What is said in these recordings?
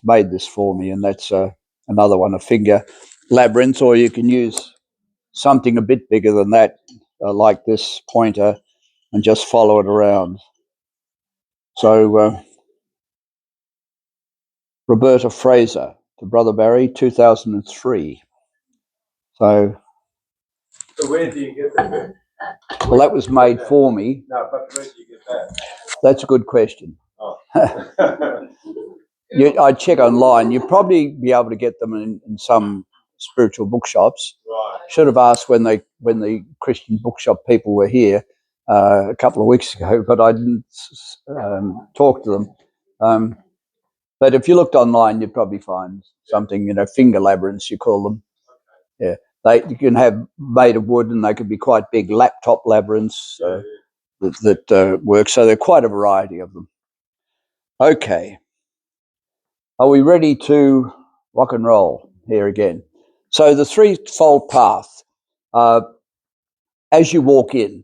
made this for me, and that's another one, a finger labyrinth, or you can use something a bit bigger than that, like this pointer, and just follow it around. So Roberta Fraser to Brother Barry, 2003. So where do you get that? Well, that was made for me. No, but where do you get that? That's a good question. Oh. I'd check online. You'd probably be able to get them in some spiritual bookshops. Right. Should have asked when the Christian bookshop people were here a couple of weeks ago, but I didn't talk to them. But if you looked online, you'd probably find something, finger labyrinths, you call them. Yeah, you can have made of wood, and they could be quite big laptop labyrinths that work. So there are quite a variety of them. Okay. Are we ready to rock and roll here again? So the threefold path, as you walk in,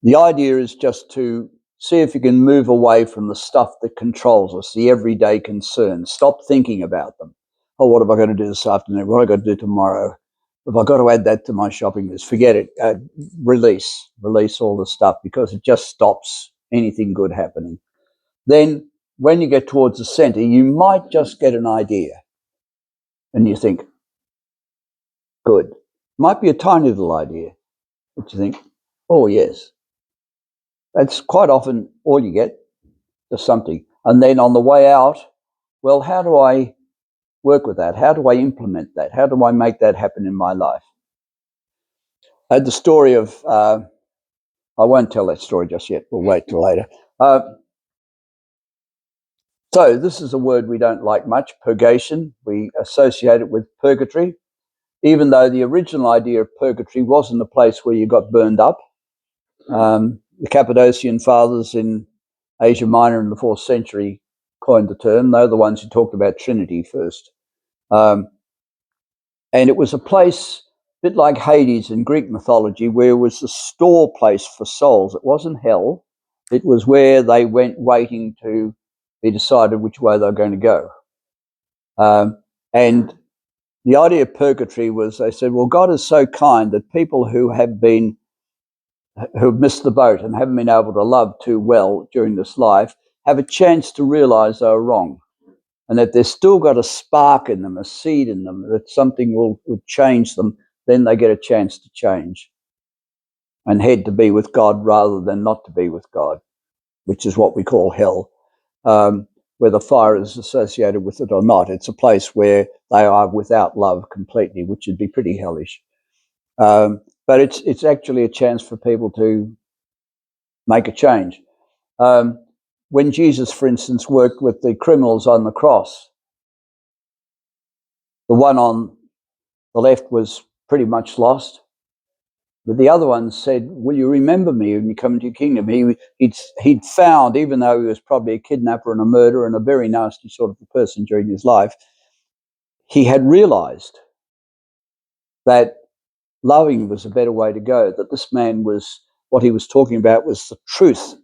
the idea is just to see if you can move away from the stuff that controls us, the everyday concerns. Stop thinking about them. Oh, what am I going to do this afternoon? What have I got to do tomorrow? Have I got to add that to my shopping list? Forget it. Release all the stuff, because it just stops anything good happening. Then when you get towards the center, you might just get an idea. And you think, good. Might be a tiny little idea, but you think, oh, yes. That's quite often all you get, just something. And then on the way out, well, how do I work with that? How do I implement that? How do I make that happen in my life? I had the story of, I won't tell that story just yet. We'll wait till later. So this is a word we don't like much, purgation. We associate it with purgatory, even though the original idea of purgatory wasn't a place where you got burned up. The Cappadocian fathers in Asia Minor in the 4th century coined the term. They're the ones who talked about Trinity first. And it was a place, a bit like Hades in Greek mythology, where it was a store place for souls. It wasn't hell. It was where they went waiting to be decided which way they're going to go. And the idea of purgatory was, they said, well, God is so kind that people who have missed the boat and haven't been able to love too well during this life have a chance to realize they were wrong, and that they've still got a spark in them, a seed in them, that something will change them. Then they get a chance to change and head to be with God rather than not to be with God, which is what we call hell. Whether fire is associated with it or not, it's a place where they are without love completely, which would be pretty hellish. But it's actually a chance for people to make a change. When Jesus, for instance, worked with the criminals on the cross, the one on the left was pretty much lost, but the other one said, will you remember me when you come into your kingdom? He'd found, even though he was probably a kidnapper and a murderer and a very nasty sort of a person during his life, he had realized that loving was a better way to go, that this man was, what he was talking about was the truth.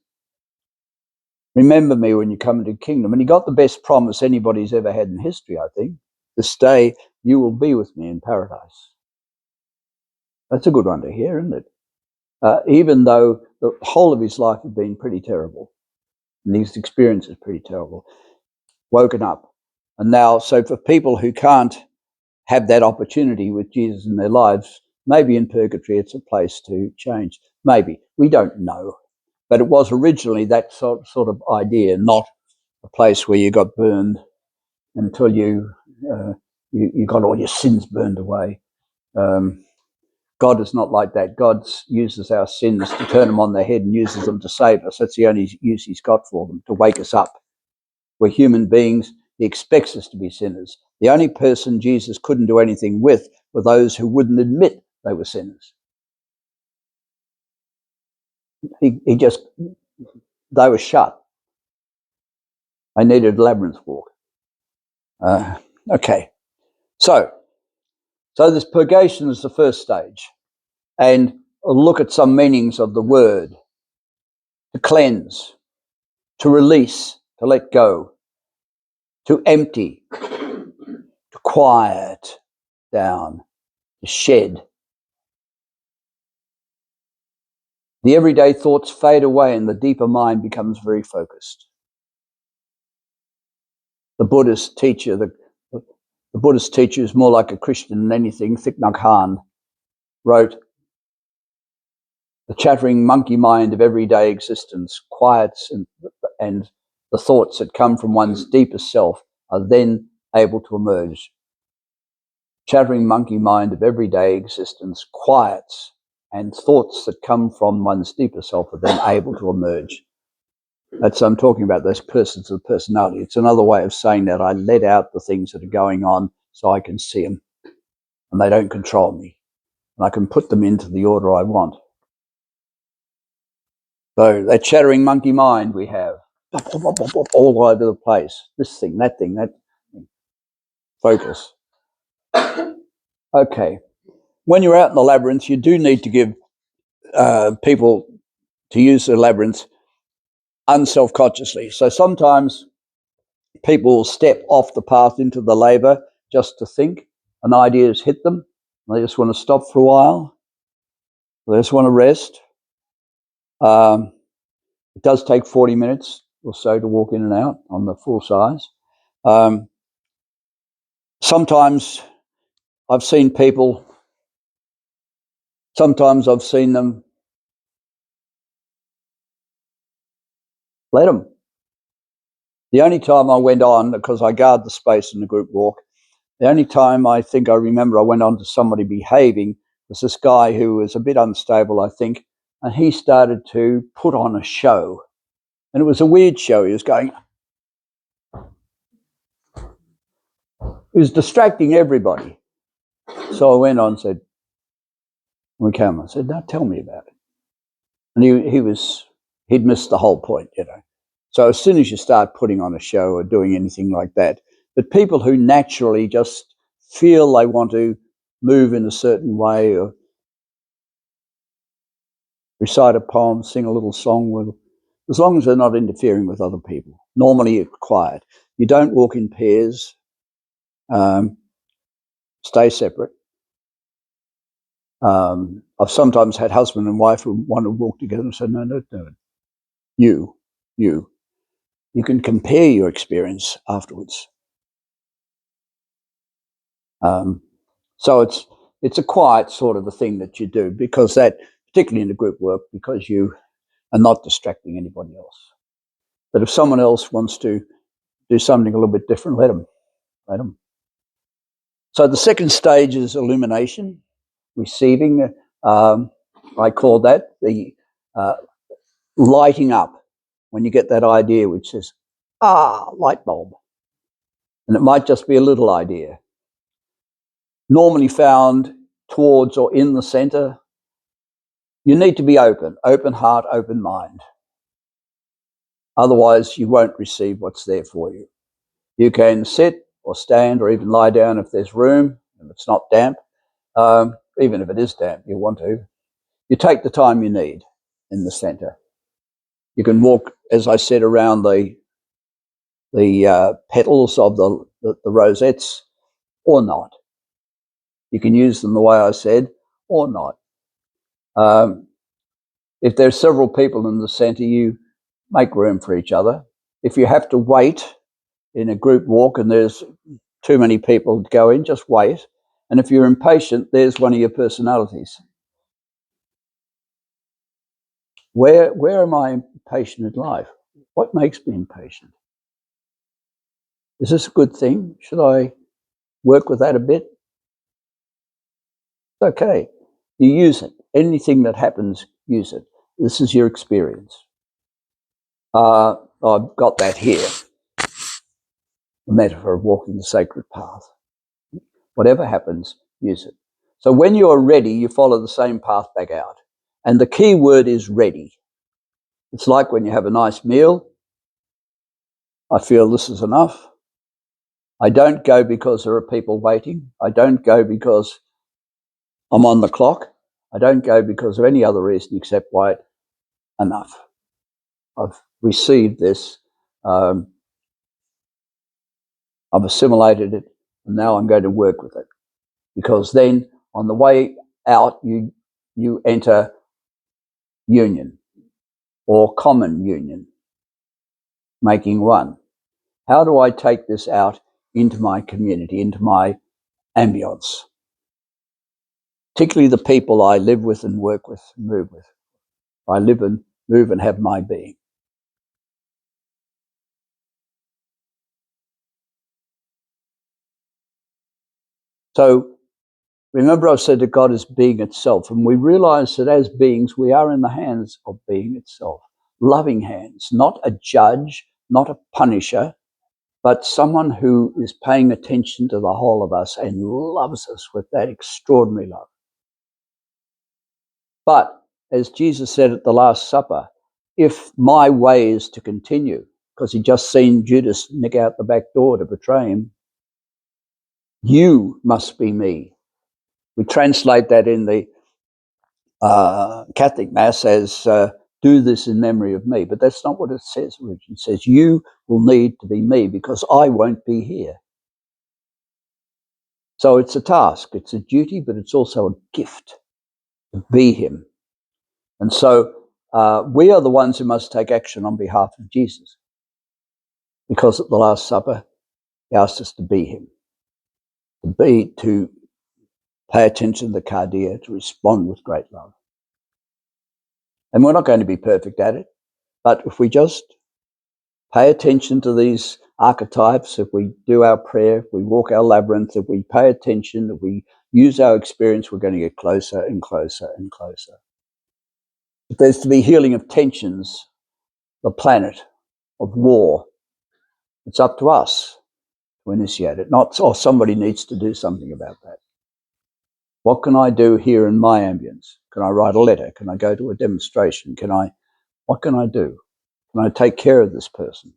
Remember me when you come into the kingdom. And he got the best promise anybody's ever had in history, I think. This day you will be with me in paradise. That's a good one to hear, isn't it? Even though the whole of his life had been pretty terrible, and his experience is pretty terrible, woken up. And now, so for people who can't have that opportunity with Jesus in their lives, maybe in purgatory it's a place to change. Maybe. We don't know. But it was originally that sort of idea, not a place where you got burned until you got all your sins burned away. God is not like that. God uses our sins to turn them on their head and uses them to save us. That's the only use he's got for them, to wake us up. We're human beings. He expects us to be sinners. The only person Jesus couldn't do anything with were those who wouldn't admit they were sinners. They were shut. They needed a labyrinth walk. Okay. So this purgation is the first stage. And we'll look at some meanings of the word. To cleanse, to release, to let go, to empty, to quiet down, to shed. The everyday thoughts fade away and the deeper mind becomes very focused. The Buddhist teacher, the Buddhist teacher is more like a Christian than anything, Thich Nhat Hanh, wrote, "The chattering monkey mind of everyday existence quiets and the thoughts that come from one's deepest self are then able to emerge. Chattering monkey mind of everyday existence quiets and thoughts that come from one's deeper self are then able to emerge." That's, I'm talking about those persons of personality. It's another way of saying that I let out the things that are going on so I can see them and they don't control me and I can put them into the order I want. So that chattering monkey mind we have all over the place. This thing, that thing, that thing. Focus. Okay. When you're out in the labyrinths, you do need to give people to use the labyrinths unselfconsciously. So sometimes people will step off the path into the labour just to think. An idea has hit them. They just want to stop for a while. They just want to rest. It does take 40 minutes or so to walk in and out on the full size. Sometimes I've seen people, sometimes I've seen them let them. The only time I went on, because I guard the space in the group walk, the only time I think I remember I went on to somebody behaving was this guy who was a bit unstable, I think, and he started to put on a show. And it was a weird show. He was distracting everybody. So I went on and said, when we came on, I said, "Now tell me about it." And he'd missed the whole point, you know. So as soon as you start putting on a show or doing anything like that, but people who naturally just feel they want to move in a certain way or recite a poem, sing a little song, as long as they're not interfering with other people. Normally it's quiet. You don't walk in pairs. Stay separate. I've sometimes had husband and wife who want to walk together and said, no, don't do it. You can compare your experience afterwards. So it's a quiet sort of a thing that you do, because that, particularly in the group work, because you are not distracting anybody else. But if someone else wants to do something a little bit different, let them. So the second stage is illumination, receiving. I call that the lighting up, when you get that idea which says, light bulb. And it might just be a little idea. Normally found towards or in the center. You need to be open heart, open mind. Otherwise, you won't receive what's there for you. You can sit or stand or even lie down if there's room, if it's not damp. Even if it is damp, you want to. You take the time you need in the center. You can walk, as I said, around the petals of the rosettes or not. You can use them the way I said or not. If there's several people in the center, you make room for each other. If you have to wait in a group walk and there's too many people to go in, just wait. And if you're impatient, there's one of your personalities. Where am I impatient in life? What makes me impatient? Is this a good thing? Should I work with that a bit? It's okay. You use it. Anything that happens, use it. This is your experience. I've got that here. The metaphor of walking the sacred path. Whatever happens, use it. So when you're ready, you follow the same path back out. And the key word is ready. It's like when you have a nice meal. I feel this is enough. I don't go because there are people waiting. I don't go because I'm on the clock. I don't go because of any other reason except wait, enough. I've received this I've assimilated it, and now I'm going to work with it. Because then on the way out, you enter union or common union, making one. How do I take this out into my community, into my ambience? Particularly the people I live with and work with and move with. I live and move and have my being. So remember I said that God is being itself, and we realize that as beings, we are in the hands of being itself. Loving hands, not a judge, not a punisher, but someone who is paying attention to the whole of us and loves us with that extraordinary love. But as Jesus said at the Last Supper, if my way is to continue, because he'd just seen Judas nick out the back door to betray him, you must be me. We translate that in the Catholic Mass as do this in memory of me, but that's not what it says originally. It says you will need to be me because I won't be here. So it's a task, it's a duty, but it's also a gift to be him. And so we are the ones who must take action on behalf of Jesus, because at the Last Supper he asked us to be him, to pay attention to the cardia, to respond with great love. And we're not going to be perfect at it, but if we just pay attention to these archetypes, if we do our prayer, if we walk our labyrinth, if we pay attention, if we use our experience, we're going to get closer and closer and closer. If there's to be healing of tensions, the planet, of war, it's up to us to initiate it, not, oh, somebody needs to do something about that. What can I do here in my ambience? Can I write a letter? Can I go to a demonstration? What can I do? Can I take care of this person?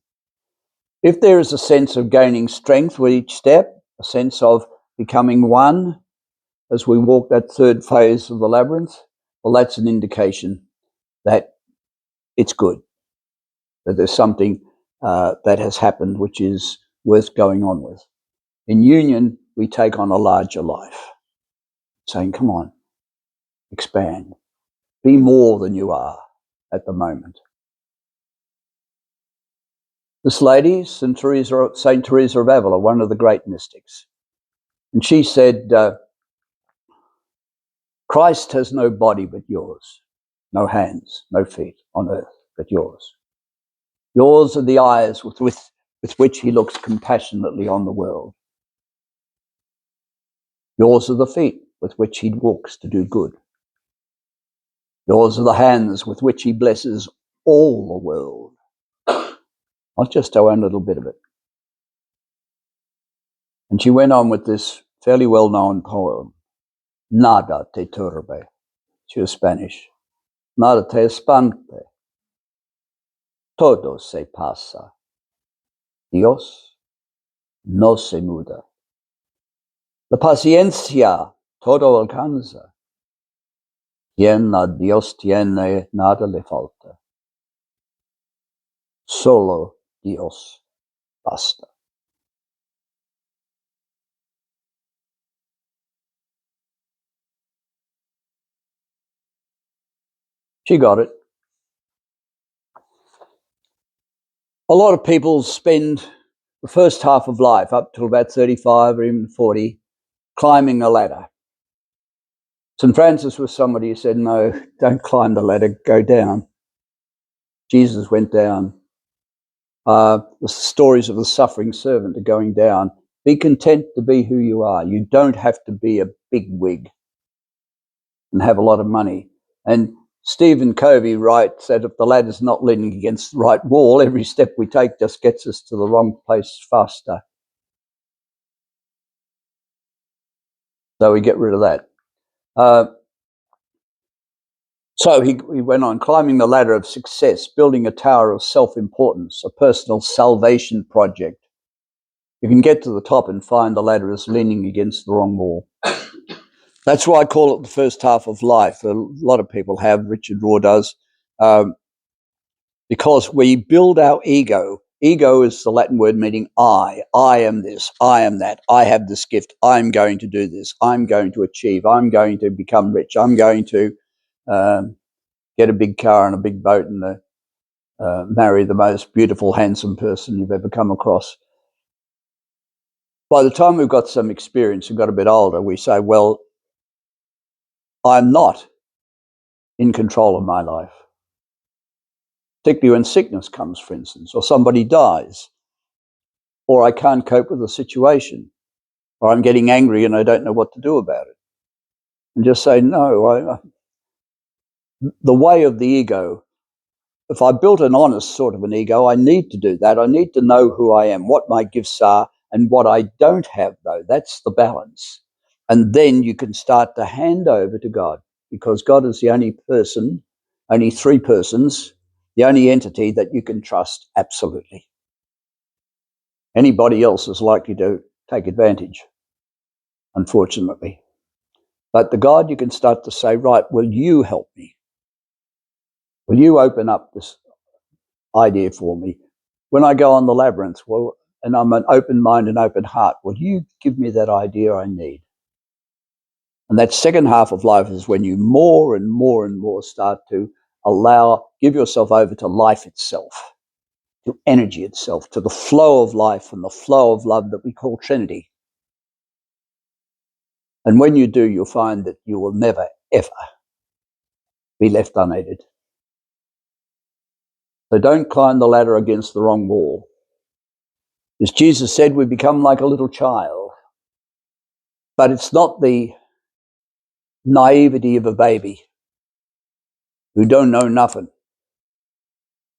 If there is a sense of gaining strength with each step, a sense of becoming one as we walk that third phase of the labyrinth, well, that's an indication that it's good, that there's something that has happened which is worth going on with. In union, we take on a larger life, saying, come on, expand, be more than you are at the moment. This lady, Saint Teresa of Avila, one of the great mystics, and she said, Christ has no body but yours, no hands, no feet on earth but yours. Yours are the eyes with which he looks compassionately on the world. Yours are the feet with which he walks to do good. Yours are the hands with which he blesses all the world, not just our own little bit of it. And she went on with this fairly well-known poem, Nada te turbe. She was Spanish. Nada te espante. Todo se pasa. Dios no se muda. La paciencia todo alcanza. Quien a Dios tiene, nada le falta. Solo Dios basta. She got it. A lot of people spend the first half of life, up till about 35 or even 40, climbing a ladder. St. Francis was somebody who said, no, don't climb the ladder, go down. Jesus went down. The stories of the suffering servant are going down. Be content to be who you are. You don't have to be a big wig and have a lot of money. And Stephen Covey writes that if the ladder's not leaning against the right wall, every step we take just gets us to the wrong place faster. So we get rid of that. So he went on climbing the ladder of success, building a tower of self-importance, a personal salvation project. You can get to the top and find the ladder is leaning against the wrong wall. That's why I call it the first half of life. A lot of people have, Richard Rohr does, because we build our ego Ego is the Latin word meaning I am this, I am that, I have this gift, I'm going to do this, I'm going to achieve, I'm going to become rich, I'm going to get a big car and a big boat and marry the most beautiful, handsome person you've ever come across. By the time we've got some experience and got a bit older, we say, well, I'm not in control of my life. Particularly when sickness comes, for instance, or somebody dies, or I can't cope with the situation, or I'm getting angry and I don't know what to do about it. And just say, no, the way of the ego, if I built an honest sort of an ego, I need to do that. I need to know who I am, what my gifts are, and what I don't have, though. That's the balance. And then you can start to hand over to God, because God is the only person, only three persons, the only entity that you can trust absolutely. Anybody else is likely to take advantage, unfortunately. But the God, you can start to say, right, will you help me? Will you open up this idea for me? When I go on the Labyrinth, well, and I'm an open mind and open heart, will you give me that idea I need? And that second half of life is when you more and more and more start to give yourself over to life itself, to energy itself, to the flow of life and the flow of love that we call Trinity. And when you do, you'll find that you will never, ever be left unaided. So don't climb the ladder against the wrong wall. As Jesus said, we become like a little child. But it's not the naivety of a baby who don't know nothing.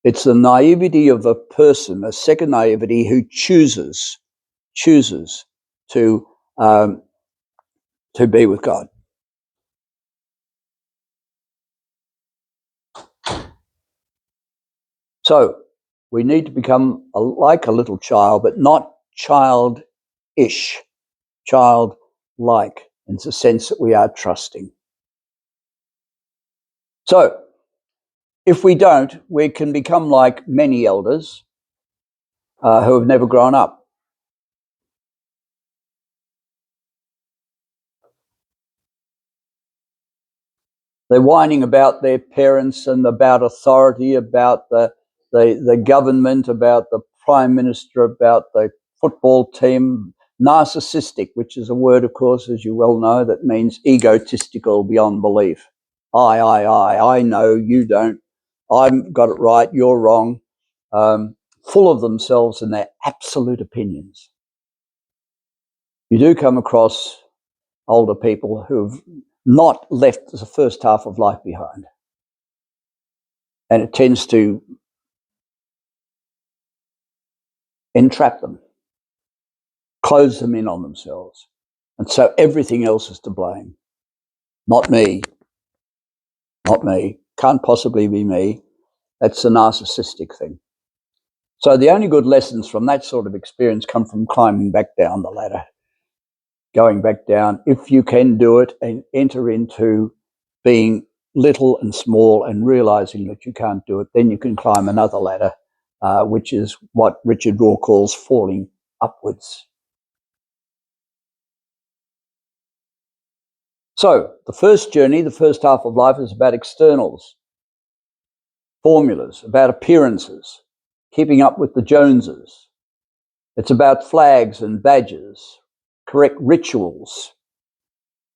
It's the naivety of a person, a second naivety, who chooses to be with God. So we need to become like a little child, but not childish, childlike, in the sense that we are trusting. So if we don't, we can become like many elders who have never grown up. They're whining about their parents and about authority, about the government, about the prime minister, about the football team. Narcissistic, which is a word, of course, as you well know, that means egotistical beyond belief. I know, you don't. I've got it right, you're wrong. Full of themselves and their absolute opinions. You do come across older people who've not left the first half of life behind. And it tends to entrap them, close them in on themselves. And so everything else is to blame. Not me. Can't possibly be me. That's the narcissistic thing. So the only good lessons from that sort of experience come from climbing back down the ladder, going back down. If you can do it and enter into being little and small and realizing that you can't do it, then you can climb another ladder, which is what Richard Rohr calls falling upwards. So the first journey, the first half of life, is about externals, formulas, about appearances, keeping up with the Joneses. It's about flags and badges, correct rituals.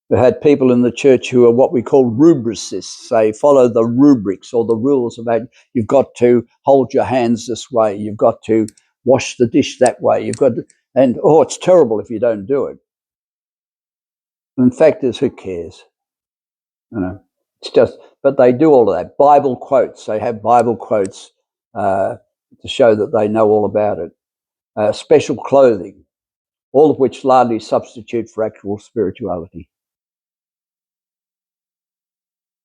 We had people in the church who are what we call rubricists, say follow the rubrics or the rules about you've got to hold your hands this way, you've got to wash the dish that way, you've got to, and it's terrible if you don't do it. And the fact is, who cares? You know, it's just, but they do all of that. Bible quotes, they have Bible quotes to show that they know all about it. Special clothing, all of which largely substitute for actual spirituality.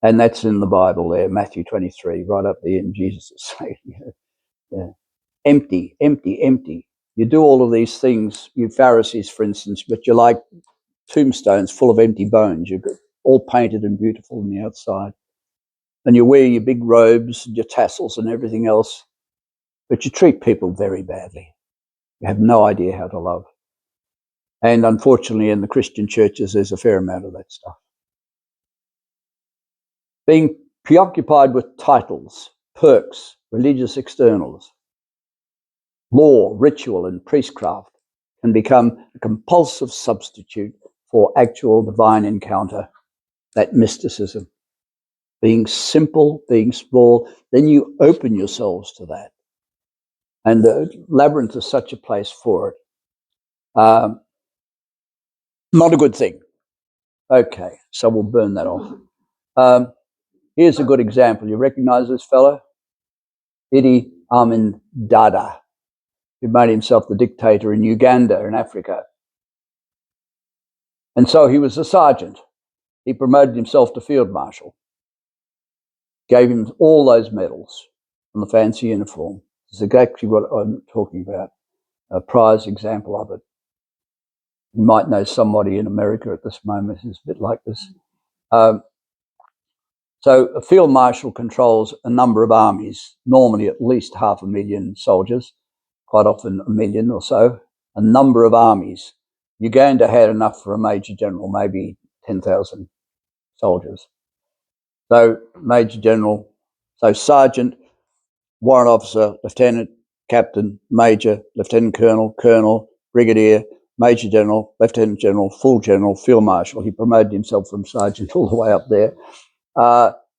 And that's in the Bible there, Matthew 23, right up the end. Jesus is saying, empty. You do all of these things, you Pharisees, for instance, but you're like tombstones full of empty bones. You're all painted and beautiful on the outside. And you wear your big robes and your tassels and everything else. but you treat people very badly. You have no idea how to love. And unfortunately, in the Christian churches, there's a fair amount of that stuff. Being preoccupied with titles, perks, religious externals, law, ritual, and priestcraft can become a compulsive substitute for actual divine encounter, that mysticism. Being simple, being small, then you open yourselves to that. And the Labyrinth is such a place for it. Not a good thing. Okay, so we'll burn that off. Here's a good example. You recognize this fellow? Idi Amin Dada, who made himself the dictator in Uganda in Africa. And so he was a sergeant. He promoted himself to field marshal. Gave him all those medals and the fancy uniform. This is exactly what I'm talking about, a prize example of it. You might know somebody in America at this moment who's a bit like this. So a field marshal controls a number of armies, normally at least 500,000 soldiers, quite often 1 million or so, a number of armies. Uganda had enough for a major general, maybe 10,000 soldiers. So major general, so sergeant, warrant officer, lieutenant, captain, major, lieutenant colonel, colonel, brigadier, major general, lieutenant general, full general, field marshal. He promoted himself from sergeant all the way up there.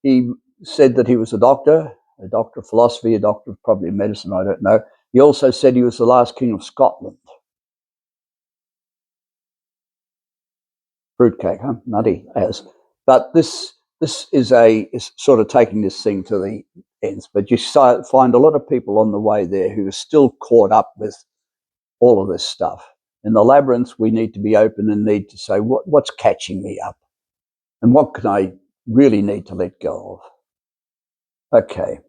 He said that he was a doctor of philosophy, a doctor of probably medicine, I don't know. He also said he was the last king of Scotland. Fruitcake, huh? Nutty as. But this is sort of taking this thing to the ends. But you find a lot of people on the way there who are still caught up with all of this stuff. In the labyrinths, we need to be open and need to say, what's catching me up? And what can I really need to let go of? Okay.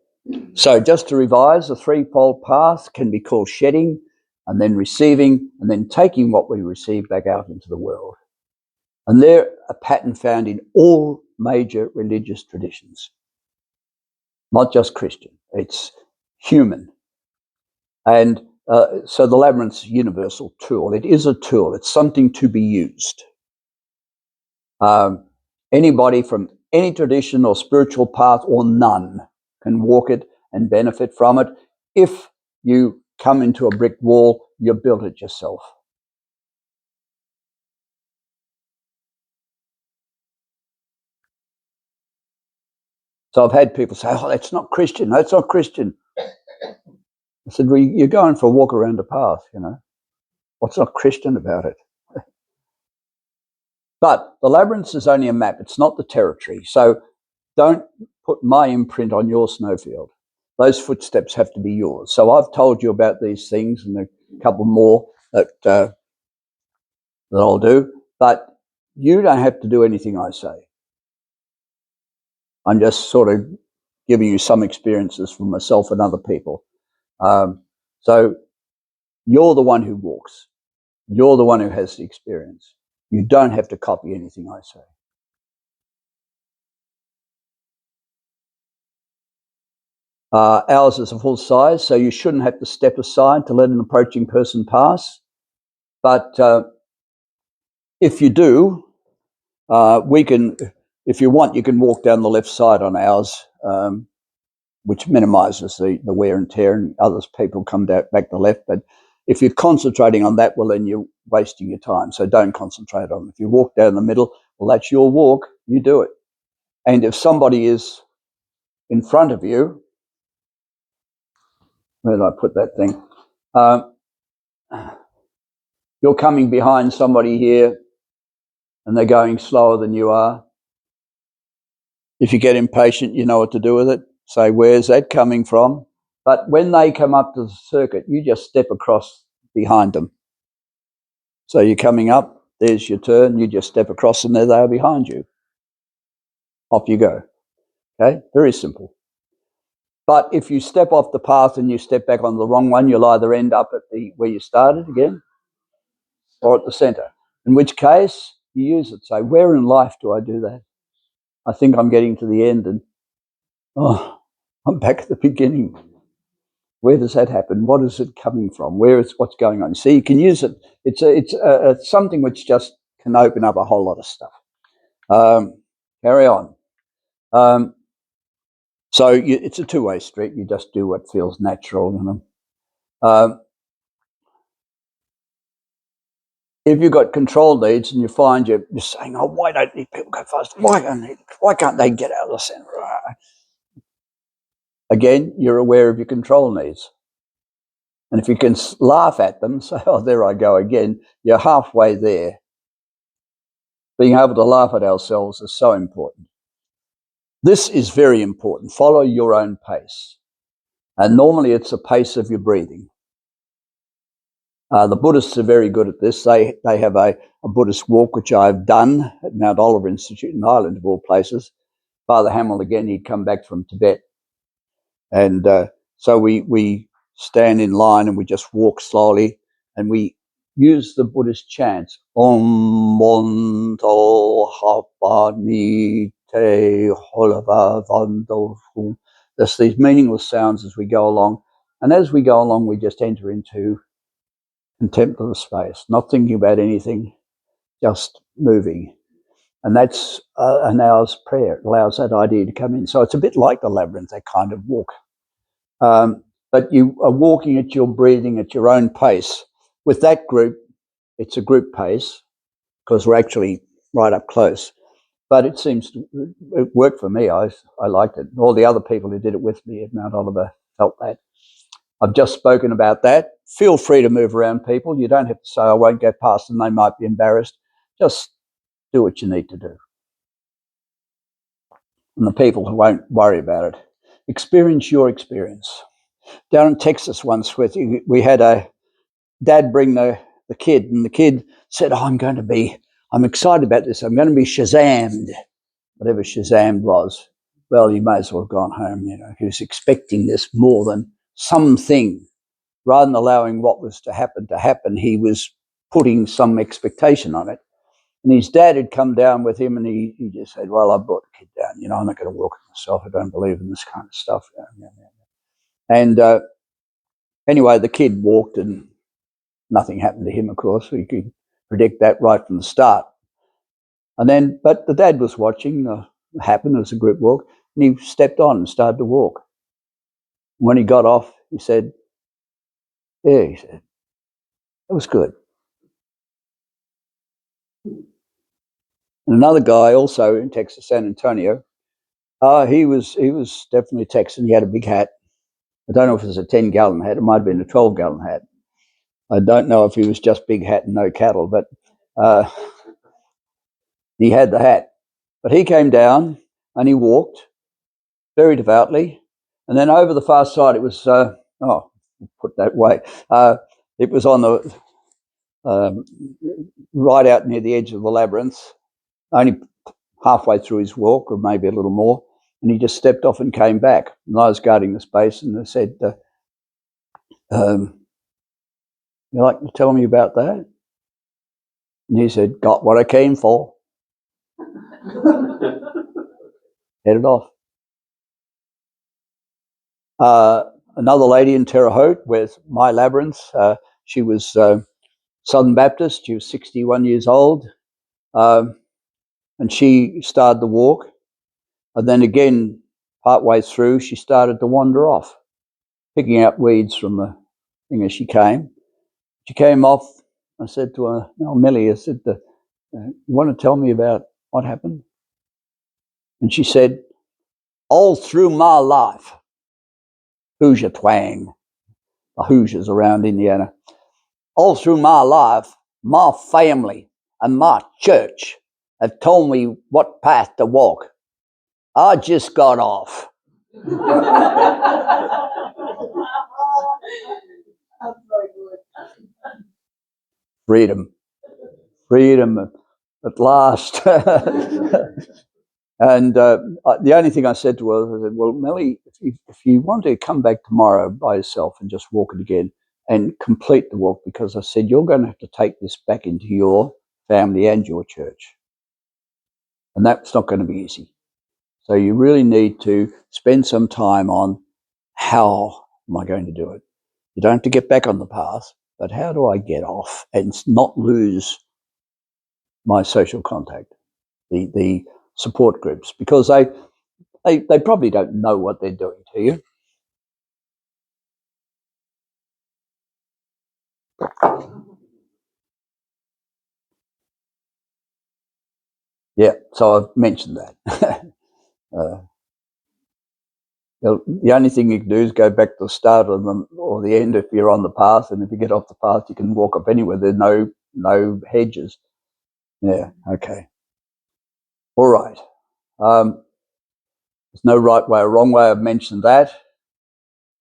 So just to revise, the threefold path can be called shedding, and then receiving, and then taking what we receive back out into the world. And they're a pattern found in all major religious traditions, not just Christian. It's human. And so the labyrinth's a universal tool. It is a tool. It's something to be used. Anybody from any tradition or spiritual path or none can walk it and benefit from it. If you come into a brick wall, you built it yourself. So I've had people say, oh, that's not Christian. No, it's not Christian. I said, well, you're going for a walk around the path, you know. What's not Christian about it? But the labyrinth is only a map. It's not the territory. So don't put my imprint on your snowfield. Those footsteps have to be yours. So I've told you about these things and a couple more that I'll do, but you don't have to do anything I say. I'm just sort of giving you some experiences from myself and other people. So you're the one who walks. You're the one who has the experience. You don't have to copy anything I say. Ours is a full size, so you shouldn't have to step aside to let an approaching person pass. But if you do, we can, if you want, you can walk down the left side on ours, which minimises the wear and tear, and others people come back to the left. But if you're concentrating on that, well, then you're wasting your time. So don't concentrate on it. If you walk down the middle, well, that's your walk. You do it. And if somebody is in front of you, where did I put that thing? You're coming behind somebody here and they're going slower than you are. If you get impatient, you know what to do with it. Say, where's that coming from? But when they come up to the circuit, you just step across behind them. So you're coming up, there's your turn, you just step across and there they are behind you. Off you go. Okay, very simple. But if you step off the path and you step back on the wrong one, you'll either end up at where you started again or at the centre. In which case, you use it. Say, where in life do I do that? I think I'm getting to the end and, I'm back at the beginning. Where does that happen? What is it coming from? What's going on? See, you can use it. It's something which just can open up a whole lot of stuff. Carry on. So it's a two-way street. You just do what feels natural. You know? If you've got control needs and you find you're saying, "Oh, why don't these people go faster? Why can't they get out of the centre?" Again, you're aware of your control needs. And if you can laugh at them, say, "Oh, there I go again," you're halfway there. Being able to laugh at ourselves is so important. This is very important. Follow your own pace. And normally it's the pace of your breathing. The Buddhists are very good at this. They have a Buddhist walk, which I've done at Mount Oliver Institute in Ireland, of all places. Father Hamill, again, he'd come back from Tibet. And so we stand in line and we just walk slowly and we use the Buddhist chants. Om Monto Hapani Te Holava Vando. There's these meaningless sounds as we go along. And as we go along, we just enter into contemplative space, not thinking about anything, just moving. And that's an hour's prayer. It allows that idea to come in. So it's a bit like the labyrinth, that kind of walk. But you are walking at your breathing at your own pace. With that group, it's a group pace because we're actually right up close. But it seems to it worked for me. I liked it. All the other people who did it with me at Mount Oliver felt that. I've just spoken about that. Feel free to move around, people. You don't have to say, "I won't go past them, they might be embarrassed." Just do what you need to do. And the people who won't worry about it. Experience your experience. Down in Texas once, we had a dad bring the kid, and the kid said, "Oh, I'm excited about this. I'm going to be Shazammed," whatever Shazammed was. Well, you may as well have gone home. You know, he was expecting this more than something. Rather than allowing what was to happen, he was putting some expectation on it. And his dad had come down with him, and he just said, "Well, I brought the kid down. You know, I'm not going to walk it myself. I don't believe in this kind of stuff." And anyway, the kid walked, and nothing happened to him, of course. We could predict that right from the start. And then, but the dad was watching happen as a group walk, and he stepped on and started to walk. When he got off, he said, "Yeah," he said, "it was good." And another guy, also in Texas, San Antonio, he was definitely Texan. He had a big hat. I don't know if it was a 10-gallon hat. It might have been a 12-gallon hat. I don't know if he was just big hat and no cattle, but he had the hat. But he came down and he walked very devoutly. And then over the far side, it was, put that way, it was on the, right out near the edge of the labyrinths, only halfway through his walk, or maybe a little more. And he just stepped off and came back. And I was guarding the space, and I said, "You like to tell me about that?" And he said, "Got what I came for." Headed off. Another lady in Terre Haute with my labyrinths. She was Southern Baptist. She was 61 years old. And she started the walk. And then again, partway through, she started to wander off, picking out weeds from the thing as she came. She came off. I said to her, "Oh, Millie," I said, "you want to tell me about what happened?" And she said, "All through my life," Hoosier twang, the Hoosiers around Indiana, "all through my life, my family and my church have told me what path to walk. I just got off." Freedom at last. And the only thing I said to her, I said, "Well, Melly, if you want to come back tomorrow by yourself and just walk it again and complete the walk," because I said, "you're going to have to take this back into your family and your church. And that's not going to be easy. So you really need to spend some time on how am I going to do it? You don't have to get back on the path, but how do I get off and not lose my social contact, the support groups? Because they probably don't know what they're doing to you. Yeah, so I've mentioned that. The only thing you can do is go back to the start of them or the end if you're on the path, and if you get off the path, you can walk up anywhere. There's no hedges. Yeah, okay. All right. There's no right way or wrong way. I've mentioned that.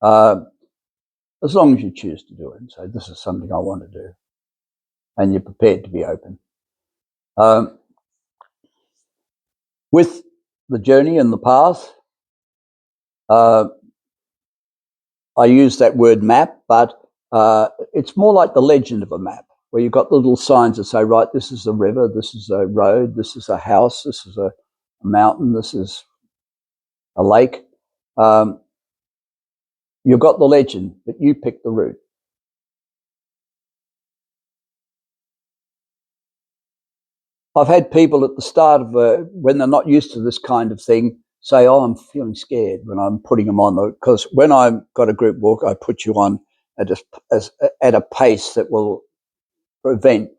As long as you choose to do it and say, this is something I want to do, and you're prepared to be open. With the journey and the path, I use that word map, but it's more like the legend of a map, where you've got little signs that say, right, this is a river, this is a road, this is a house, this is a mountain, this is a lake. You've got the legend, but you pick the route. I've had people at the start of when they're not used to this kind of thing say, oh, I'm feeling scared when I'm putting them on. Because when I've got a group walk, I put you on at a pace that will prevent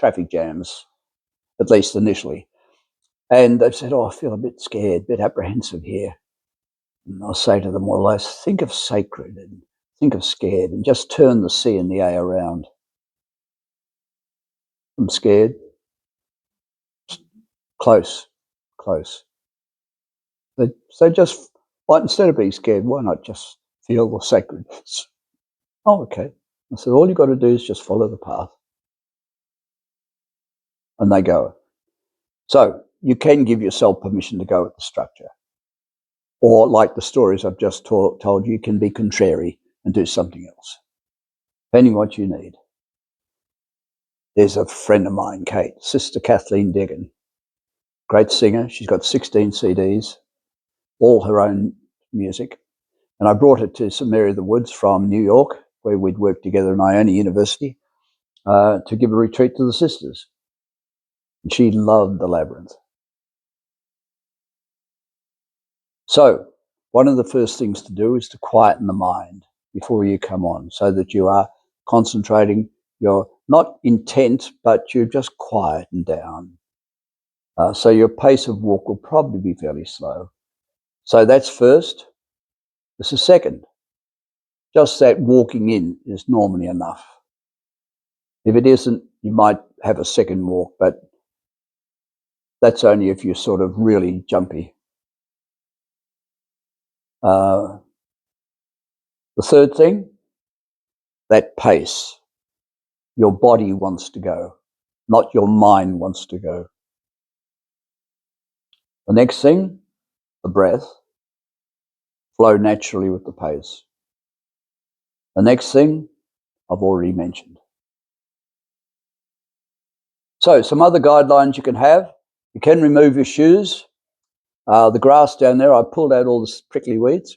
traffic jams, at least initially. And they've said, oh, I feel a bit scared, a bit apprehensive here. And I'll say to them, well, think of sacred and think of scared, and just turn the C and the A around. I'm scared. Close. So just, instead of being scared, why not just feel the sacredness? Oh, okay. I said, all you've got to do is just follow the path. And they go. So you can give yourself permission to go with the structure. Or like the stories I've just told you can be contrary and do something else, depending what you need. There's a friend of mine, Kate, Sister Kathleen Degan, great singer. She's got 16 CDs, all her own music. And I brought her to St Mary of the Woods from New York, where we'd worked together in Iona University, to give a retreat to the sisters. And she loved the Labyrinth. So one of the first things to do is to quieten the mind before you come on, so that you are concentrating. You're not intent, but you're just quiet and down. So your pace of walk will probably be fairly slow. So that's first. This is second. Just that walking in is normally enough. If it isn't, you might have a second walk, but that's only if you're sort of really jumpy. The third thing, that pace. Your body wants to go, not your mind wants to go. The next thing, the breath. Flow naturally with the pace. The next thing, I've already mentioned. So some other guidelines you can have. You can remove your shoes. The grass down there, I pulled out all the prickly weeds.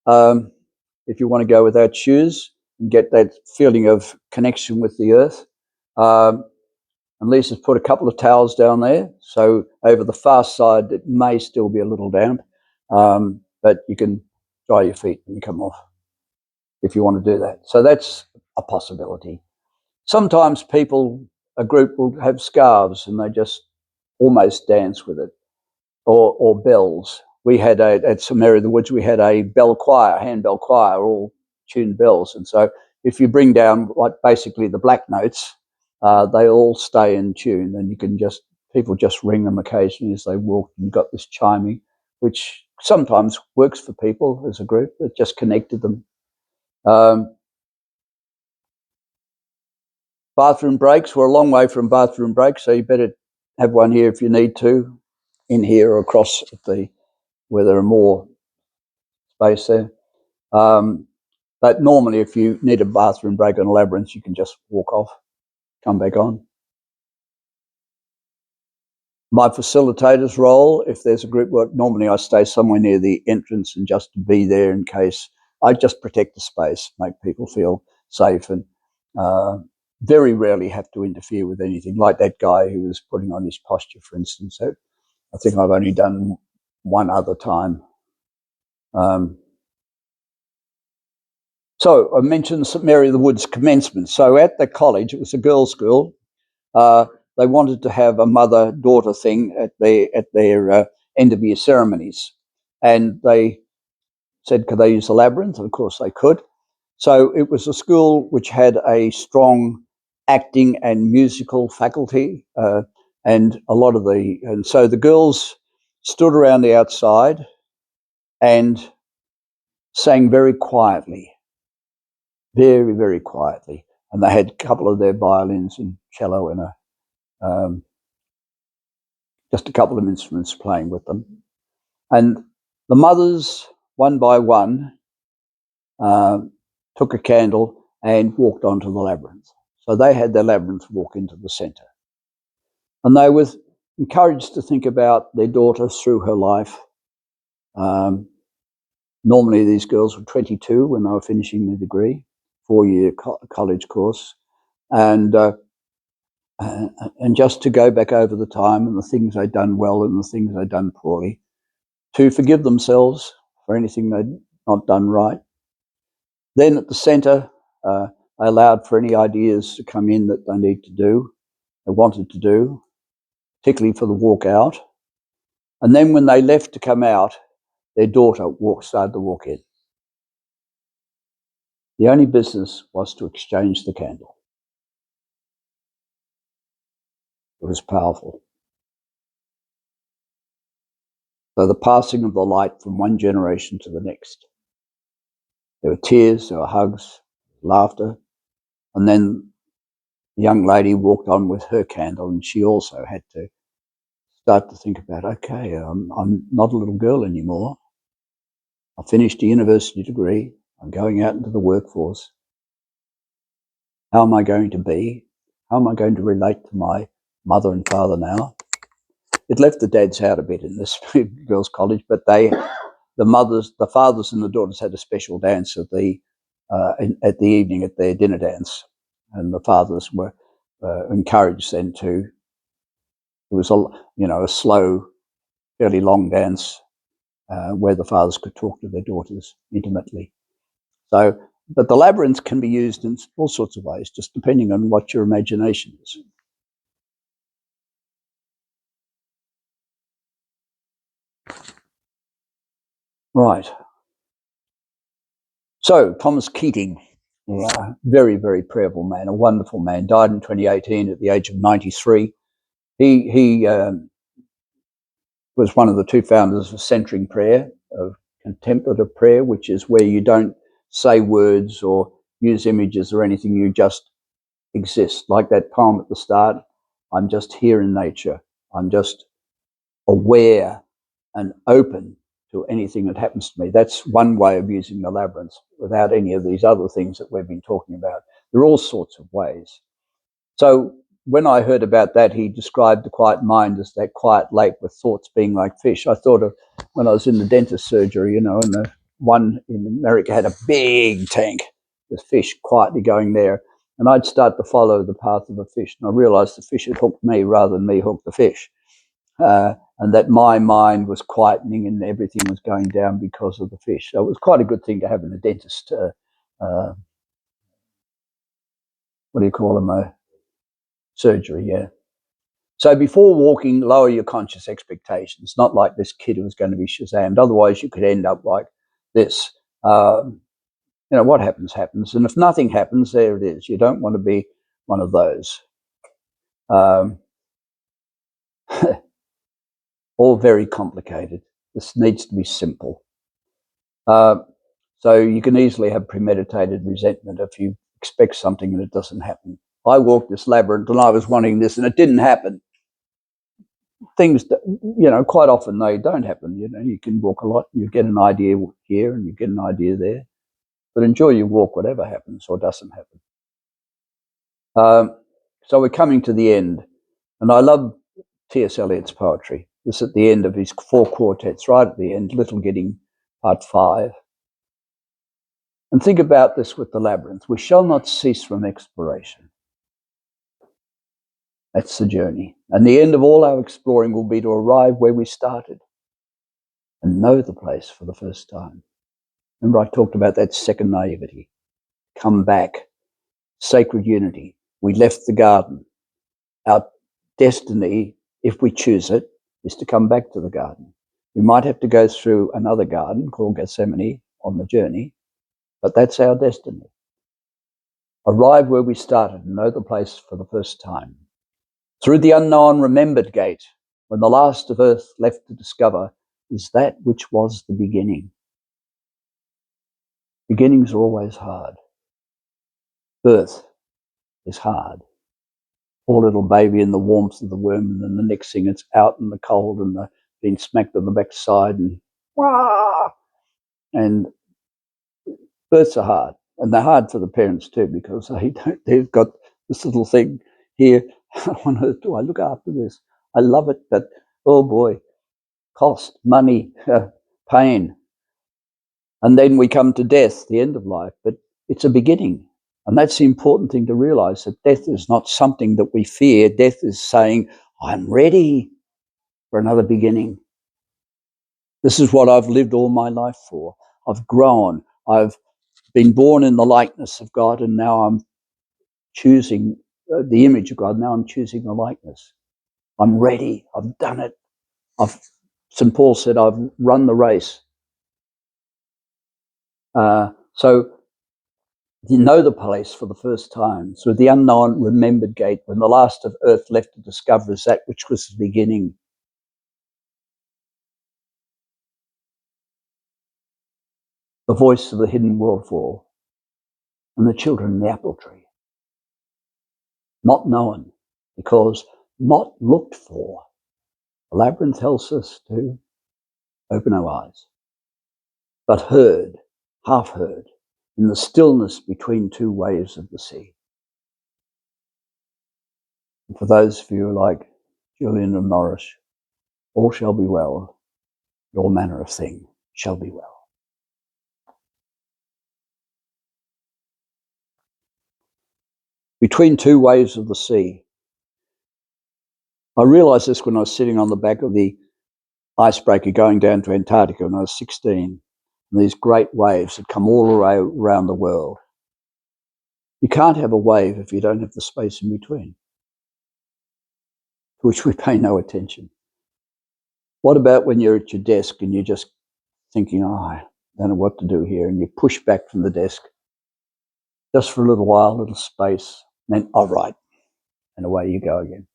If you want to go without shoes and get that feeling of connection with the earth. And Lisa's put a couple of towels down there. So over the far side, it may still be a little damp, but you can dry your feet when you come off if you want to do that. So that's a possibility. Sometimes a group will have scarves and they just almost dance with it, or bells. We had at St Mary of the Woods, we had a bell choir, handbell choir, all tuned bells. And so if you bring down like basically the black notes, they all stay in tune, and people just ring them occasionally as they walk. You've got this chiming, which sometimes works for people as a group. It just connected them. Bathroom breaks. We're a long way from bathroom breaks, so you better have one here if you need to, in here or across where there are more space there. But normally, if you need a bathroom break on a Labyrinth, you can just walk off, come back on. My facilitator's role, if there's a group work, normally I stay somewhere near the entrance and just to be there in case I just protect the space, make people feel safe, and very rarely have to interfere with anything. Like that guy who was putting on his posture, for instance. So I think I've only done one other time. So I mentioned St Mary of the Woods commencement. So at the college, it was a girls' school. They wanted to have a mother-daughter thing at their end of year ceremonies, and they said, could they use the Labyrinth? Of course they could. So it was a school which had a strong acting and musical faculty, and so the girls stood around the outside and sang very quietly, very, very quietly. And they had a couple of their violins and cello and just a couple of instruments playing with them. And the mothers, one by one, took a candle and walked onto the labyrinth. So they had their labyrinth walk into the centre. And they were encouraged to think about their daughter through her life. Normally these girls were 22 when they were finishing their degree, 4-year college course. And just to go back over the time and the things they'd done well and the things they'd done poorly, to forgive themselves for anything they'd not done right. Then at the centre, they allowed for any ideas to come in that they wanted to do, particularly for the walk out. And then when they left to come out, their daughter started to walk in. The only business was to exchange the candle. It was powerful. So the passing of the light from one generation to the next. There were tears, there were hugs, laughter, and then the young lady walked on with her candle, and she also had to start to think about, okay, I'm not a little girl anymore. I finished a university degree. I'm going out into the workforce. How am I going to be? How am I going to relate to my mother and father now? It left the dads out a bit in this girls' college, but the fathers and the daughters had a special dance at the evening at their dinner dance, and the fathers were encouraged then to. It was a slow, fairly long dance where the fathers could talk to their daughters intimately. So, but the labyrinth can be used in all sorts of ways, just depending on what your imagination is. Right. So, Thomas Keating, very, very prayerful man, a wonderful man, died in 2018 at the age of 93. He was one of the two founders of centering prayer, of contemplative prayer, which is where you don't say words or use images or anything, you just exist. Like that poem at the start, I'm just here in nature. I'm just aware and open to anything that happens to me. That's one way of using the labyrinth without any of these other things that we've been talking about. There are all sorts of ways. So when I heard about that, he described the quiet mind as that quiet lake with thoughts being like fish. I thought of when I was in the dentist surgery, and the one in America had a big tank with fish quietly going there. And I'd start to follow the path of the fish. And I realized the fish had hooked me rather than me hook the fish. And that my mind was quietening and everything was going down because of the fish. So it was quite a good thing to have in a dentist, surgery, yeah. So before walking, lower your conscious expectations, not like this kid who was going to be Shazammed. Otherwise, you could end up like this. What happens, happens. And if nothing happens, there it is. You don't want to be one of those. All very complicated. This needs to be simple. So you can easily have premeditated resentment if you expect something and it doesn't happen. I walked this labyrinth and I was wanting this and it didn't happen. Things that, quite often they don't happen. You can walk a lot and you get an idea here and you get an idea there. But enjoy your walk, whatever happens or doesn't happen. So we're coming to the end. And I love T.S. Eliot's poetry. This at the end of his 4 quartets, right at the end, Little Gidding, Part 5. And think about this with the labyrinth. We shall not cease from exploration. That's the journey. And the end of all our exploring will be to arrive where we started and know the place for the first time. Remember, I talked about that second naivety. Come back. Sacred unity. We left the garden. Our destiny, if we choose it, is to come back to the garden. We might have to go through another garden called Gethsemane on the journey, but that's our destiny. Arrive where we started and know the place for the first time. Through the unknown remembered gate, when the last of earth left to discover is that which was the beginning. Beginnings are always hard. Birth is hard. Poor little baby in the warmth of the womb, and then the next thing it's out in the cold and being smacked on the backside and wah! And births are hard, and they're hard for the parents too, because they've got this little thing here. On earth do I look after this? I love it, but oh boy, cost, money, pain. And then we come to death, the end of life, but it's a beginning. And that's the important thing to realize, that death is not something that we fear. Death is saying, I'm ready for another beginning. This is what I've lived all my life for. I've grown. I've been born in the likeness of God, and now I'm choosing the image of God. Now I'm choosing the likeness. I'm ready. I've done it. St. Paul said, I've run the race. So you know the place for the first time. Through the unknown remembered gate, when the last of earth left to discover is that which was the beginning. The voice of the hidden worldfall and the children in the apple tree. Not known, because not looked for. The labyrinth tells us to open our eyes, but heard, half heard, in the stillness between two waves of the sea. And for those of you like Julian and Norris, all shall be well, your manner of thing shall be well. Between two waves of the sea. I realised this when I was sitting on the back of the icebreaker going down to Antarctica when I was 16. And these great waves had come all around the world. You can't have a wave if you don't have the space in between, to which we pay no attention. What about when you're at your desk and you're just thinking, I don't know what to do here, and you push back from the desk just for a little while, a little space, and then, all right, and away you go again.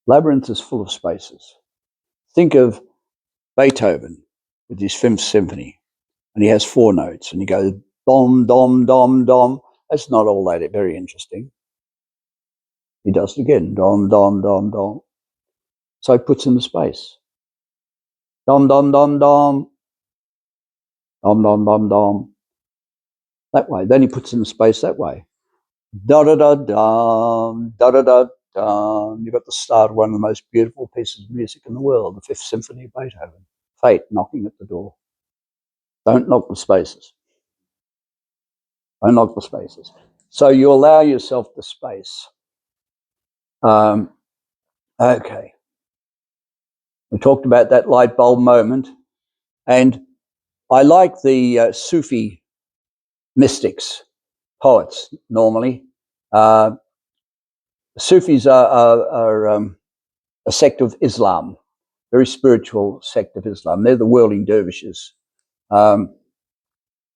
Labyrinth is full of spaces. Think of Beethoven with his Fifth Symphony, and he has 4 notes, and he goes dom, dom, dom, dom. That's not all that very interesting. He does it again, dom, dom, dom, dom. So he puts in the space. Dom, dom, dom, dom. Dom, dom, dom, dom. That way. Then he puts in the space that way. Da da da dum, da da da dum. You've got the start of one of the most beautiful pieces of music in the world, the Fifth Symphony of Beethoven. Fate knocking at the door. Don't knock the spaces. Don't knock the spaces. So you allow yourself the space. Okay. We talked about that light bulb moment, and I like the Sufi mystics, poets normally. Sufis are a sect of Islam, very spiritual sect of Islam. They're the whirling dervishes. And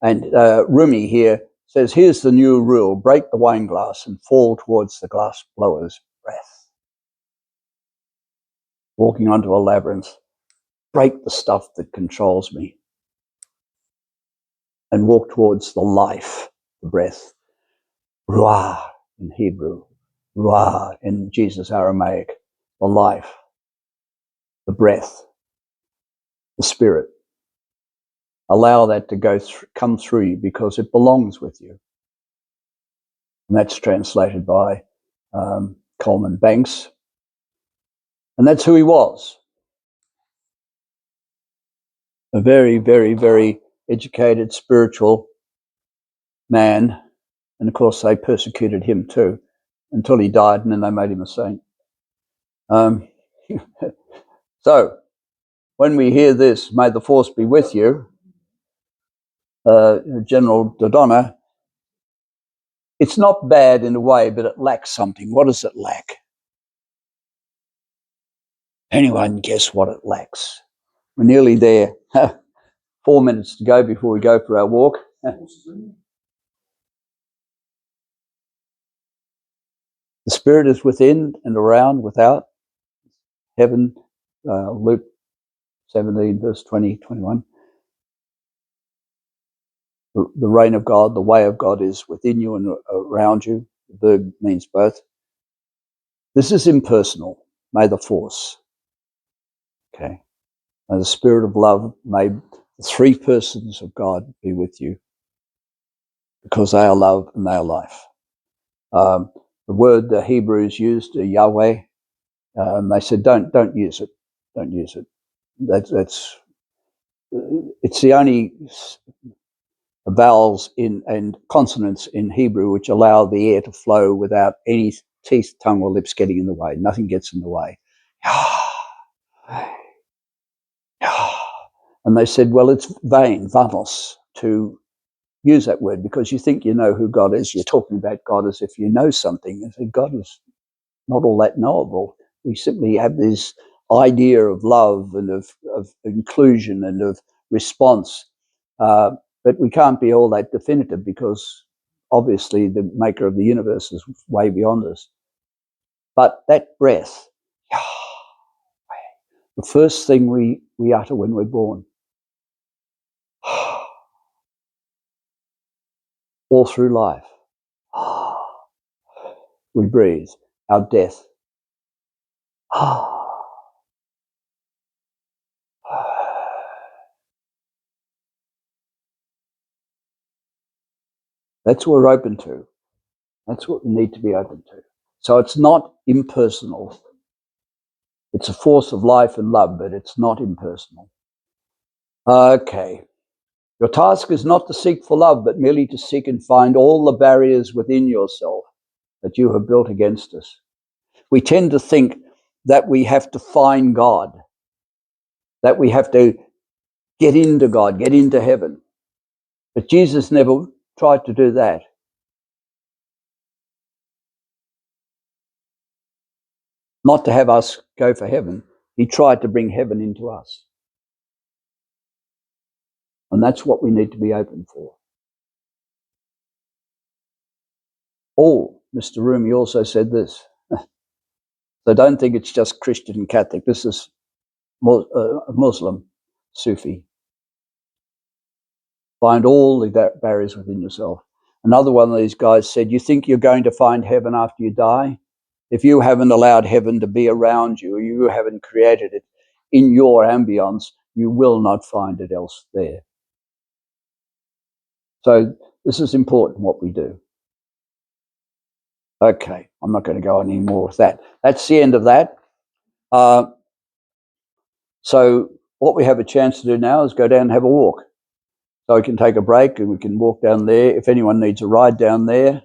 Rumi here says, here's the new rule: break the wine glass and fall towards the glass blower's breath. Walking onto a labyrinth, break the stuff that controls me and walk towards the life, the breath. Ruah in Hebrew, Ruah in Jesus Aramaic, the life, the breath, the spirit. Allow that to come through you, because it belongs with you. And that's translated by Coleman Banks. And that's who he was. A very, very, very educated, spiritual man, and of course they persecuted him too until he died, and then they made him a saint. So when we hear this, may the force be with you, General Dodonna, it's not bad in a way, but it lacks something. What does it lack? Anyone guess what it lacks? We're nearly there. 4 minutes to go before we go for our walk. The Spirit is within and around, without. Heaven, Luke 17, verse 20, 21. The reign of God, the way of God is within you and around you. The verb means both. This is impersonal. May the force. Okay. May the Spirit of love, may the three persons of God be with you, because they are love and they are life. The word the Hebrews used, Yahweh, they said, don't use it. Don't use it. It's the only vowels and consonants in Hebrew which allow the air to flow without any teeth, tongue, or lips getting in the way. Nothing gets in the way. And they said, well, it's vain, vanos, to use that word because you think you know who God is. You're talking about God as if you know something. I said, God is not all that knowable. We simply have this idea of love and of inclusion and of response. But we can't be all that definitive because obviously the maker of the universe is way beyond us. But that breath, the first thing we utter when we're born, all through life, we breathe, our death. That's what we're open to. That's what we need to be open to. So it's not impersonal. It's a force of life and love, but it's not impersonal. Okay. Your task is not to seek for love, but merely to seek and find all the barriers within yourself that you have built against us. We tend to think that we have to find God, that we have to get into God, get into heaven. But Jesus never tried to do that. Not to have us go for heaven. He tried to bring heaven into us. And that's what we need to be open for. Oh, Mr. Rumi also said this. So don't think it's just Christian and Catholic. This is Muslim, Sufi. Find all the barriers within yourself. Another one of these guys said, you think you're going to find heaven after you die? If you haven't allowed heaven to be around you, or you haven't created it in your ambience, you will not find it else there. So this is important, what we do. Okay, I'm not going to go any more with that. That's the end of that. So what we have a chance to do now is go down and have a walk. So we can take a break and we can walk down there. If anyone needs a ride down there,